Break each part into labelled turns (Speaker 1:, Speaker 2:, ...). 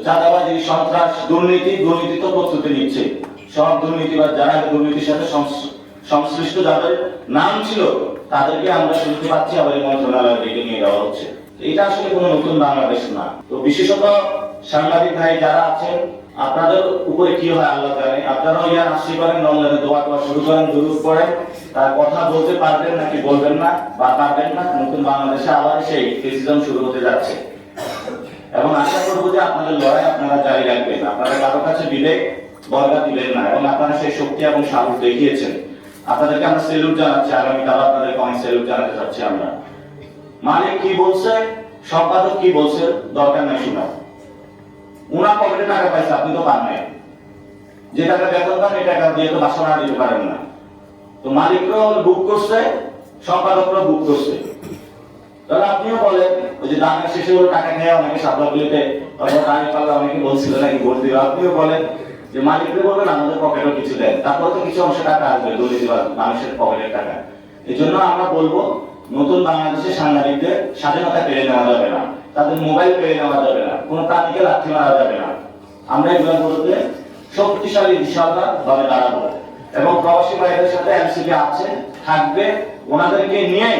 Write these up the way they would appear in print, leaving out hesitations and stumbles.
Speaker 1: চাঁদাবাজি, সন্ত্রাস, দুর্নীতি তো প্রস্তুতি নিচ্ছে। সব দুর্নীতিবাদ যারা দুর্নীতির সাথে সংশ্লিষ্ট যাদের নাম ছিল তাদেরকে আমরা শুনতে পাচ্ছি আবার এই মন্ত্রণালয়ের দিকে নিয়ে যাওয়া হচ্ছে। এটা আসলে কোনো নতুন বাংলাদেশ না। তো বিশেষত সাংবাদিক ভাই যারা আছেন, আপনাদের উপরে কি হয় আল্লাহ জানে। আপনারাও ইয়ার আশি করেন, রমজানে দোয়া করা শুরু করেন, দুরূদ পড়েন, তার কথা বলতে পারবেন নাকি বলবেন না বা পারবেন না। নতুন বাংলাদেশে আবার সেই ফেসিজম শুরু হতে যাচ্ছে এবং আশা করবো যে আপনাদের লড়াই আপনারা জারি রাখবেন। আপনারা কারো কাছে বিবেক বর্গা দিবেন না এবং আপনারা সেই শক্তি এবং সাহস দেখিয়েছেন। আপনাদেরকে আমরা সেলুট জানাচ্ছি, আগামীকাল আপনাদেরকে অনেক সেলুট জানাতে চাচ্ছি আমরা। মালিক কি বলছে, সম্পাদক কি বলছে দরকার নাই শোনা। উনার পকেটে টাকা পাইছে, আপনি তো পান নাই। যে টাকা বেতন পান এই টাকা দিয়ে তো বাসা না দিতে পারেন না। তো মালিকরাও বুক করছে, সম্পাদকরাও বুক করছে। তাহলে আপনিও বলেন ওই যে দানের শেষে ওর টাকা খেয়ে অনেকে সাপলাগুলিতে অনেকে বলছিল নাকি ভোট দিবে। আপনিও বলেন যে মালিককে বলবেন আমাদের পকেটও কিছু দেন, তারপরে তো কিছু অংশ টাকা আসবে দুর্নীতিবাদ মানুষের পকেটের টাকা। এই জন্য আমরা বলবো নতুন বাংলাদেশে সাংবাদিকদের স্বাধীনতা কেড়ে নেওয়া যাবে না, তাদের মোবাইল কেড়ে নেওয়া যাবে না, কোনো প্রাণীকে লাথি মারা যাবে না। আমরা এগুলোর বিরুদ্ধে শক্তিশালী ইনশাআল্লাহ ভাবে দাঁড়াবো এবং প্রবাসী ভাইদের সাথে এমসিপি আছে, থাকবে, ওনাদেরকে নিয়ে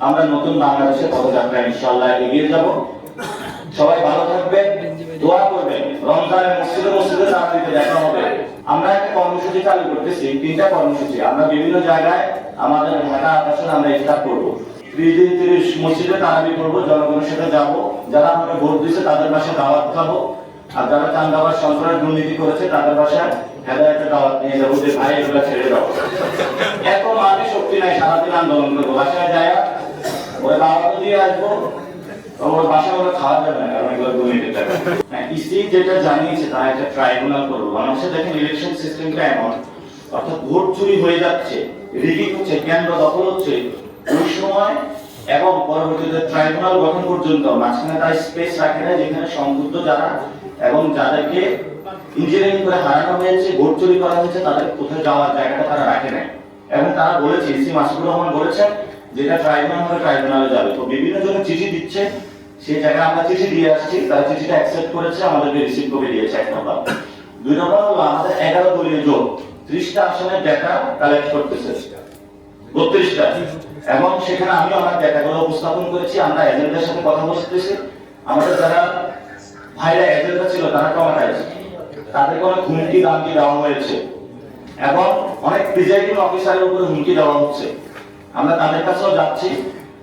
Speaker 1: আমরা নতুন বাংলাদেশের পদযাত্রা ইনশাআল্লাহ এগিয়ে যাব। সবাই ভালো থাকবেন, দোয়া করবেন। রমজানের মসজিদে রাজনীতিতে দেখা হবে। আমরা একটা কর্মসূচি চালু করতেছি, 3টা কর্মসূচি। আমরা বিভিন্ন জায়গায় আমাদের ঢাকা আকাশে আমরা ইফতার করবো। 30 দিন 30 মসজিদে তারাবি করবো, জনগণের সাথে যাবো, যারা আমাকে ভোট দিয়েছে তাদের পাশে দাওয়াত খাবো, আর যারা চাঁদাবাজ সন্ত্রাস দুর্নীতি করেছে তাদের বাসায় হেদায়েতের দাওয়াত নিয়ে যাবো যে ভাই এগুলো ছেড়ে দাও। এত মানে শক্তি নাই সারাদিন আন্দোলন করবো, বাসায় যায় ওরা দাওয়াত দিয়ে আসবো, ওর বাসায় ওরা খাওয়া যাবে না কারণ এগুলো দুর্নীতির টাকা। ইসি যেটা জানিয়েছে তারা একটা ট্রাইব্যুনাল করবো। মানুষের দেখেন ইলেকশন সিস্টেমটা এমন, অর্থাৎ ভোট চুরি হয়ে যাচ্ছে, রিগিং হচ্ছে, কেন্দ্র দখল হচ্ছে, ওই সময় এবং পরবর্তীতে ট্রাইব্যুনাল গঠন পর্যন্ত মাঝখানে তারা স্পেস রাখে না যেখানে সংযুক্ত যারা এবং যাদেরকে ইঞ্জিনিয়ারিং করে হারানো হয়েছে, ভোট চুরি করা হয়েছে, তাদের কোথায় যাওয়ার জায়গাটা তারা রাখে না। এবং তারা বলেছে, ইসি মাসুদুর রহমান বলেছেন যেটা ট্রাইব্যুনাল হলে ট্রাইব্যুনালে যাবে। তো বিভিন্ন জন চিঠি দিচ্ছে, সেই জায়গায় আমরা চিঠি দিয়ে আসছি, তারা চিঠিটা অ্যাকসেপ্ট করেছে, আমাদেরকে রিসিভ কপি দিয়েছে। 1 নম্বর। 2 নম্বর হলো আমাদের 11 দলীয় জোট 30টা আসনের ডেটা কালেক্ট করতেছে, 32টা, এবং সেখানে আমি আমার ডেটাগুলো উপস্থাপন করেছি। আমরা এজেন্টদের সাথে কথা বলতেছি। আমাদের যারা ভাইরা এজেন্টরা ছিল তারা টমাটাইজ, তাদেরকে অনেক হুমকি দামকি দেওয়া হয়েছে এবং অনেক প্রিজাইডিং অফিসারের উপরে হুমকি দেওয়া হচ্ছে। আমরা তাদের কাছেও যাচ্ছি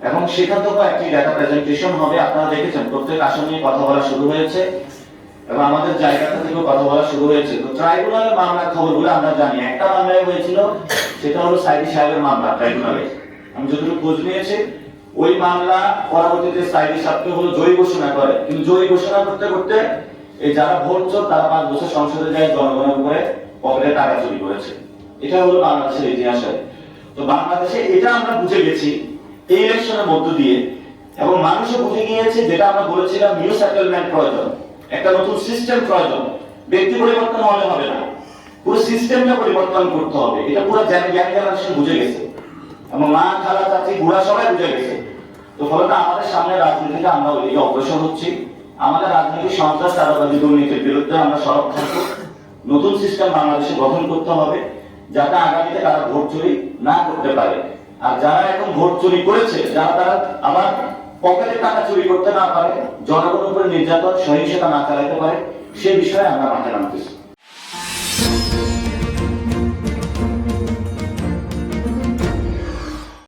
Speaker 1: এবং সেখান থেকেও একটি ডাটা প্রেজেন্টেশন হবে। আপনারা দেখেছেন প্রত্যেক আসন নিয়ে কথা বলা শুরু হয়েছে এবং আমাদের জায়গাটা থেকেও কথা বলা শুরু হয়েছে। তো ট্রাইব্যুনালের মামলার খবরগুলো আমরা জানি। একটা মামলায় হয়েছিল, সেটা হলো সাইদি সাহেবের মামলা ট্রাইব্যুনালে। আমি যতটুকু খোঁজ নিয়েছি, ওই মামলা পরবর্তীতে সাইদি সাহেবকে হলো জয়ী ঘোষণা করে, কিন্তু জয়ী ঘোষণা করতে করতে এই যারা ভোট চোর তারা 5 বছর সংসদে যায় জনগণের উপরে পকেটে টাকা চুরি করেছে। এটা হলো বাংলাদেশের ইতিহাসে। তো বাংলাদেশে এটা আমরা বুঝে গেছি এই ইলেকশনের মধ্য দিয়ে, এবং মানুষও বুঝে গিয়েছে যেটা আমরা বলেছিলাম নিউ সেটেলমেন্ট প্রয়োজন, একটা নতুন সিস্টেম প্রয়োজন। ব্যক্তি পরিবর্তন হলে হবে না, পুরো সিস্টেমটা পরিবর্তন করতে হবে। এটা পুরো ইয়াং জেনারেশন বুঝে গেছে এবং মা খালা চাচি বুড়া সবাই বুঝে গেছে। তো ফলত আমাদের সামনে রাজনীতিতে আমরা ওইদিকে অগ্রসর হচ্ছি। আমাদের রাজনীতি সন্ত্রাস চাঁদাবাজি দুর্নীতির বিরুদ্ধে আমরা সরব থাকবো। নতুন সিস্টেম বাংলাদেশে গঠন করতে হবে যাতে আগামীতে তারা ভোট চুরি না করতে পারে। আর যারা এখন ভোট চুরি করেছে, যারা তারা আবার পকেটে টাকা চুরি করতে না পারে, জনগণের উপরে নির্যাতন সহিংসতা না চালাতে পারে, সে বিষয়ে আমরা মাঠে নামতেছি।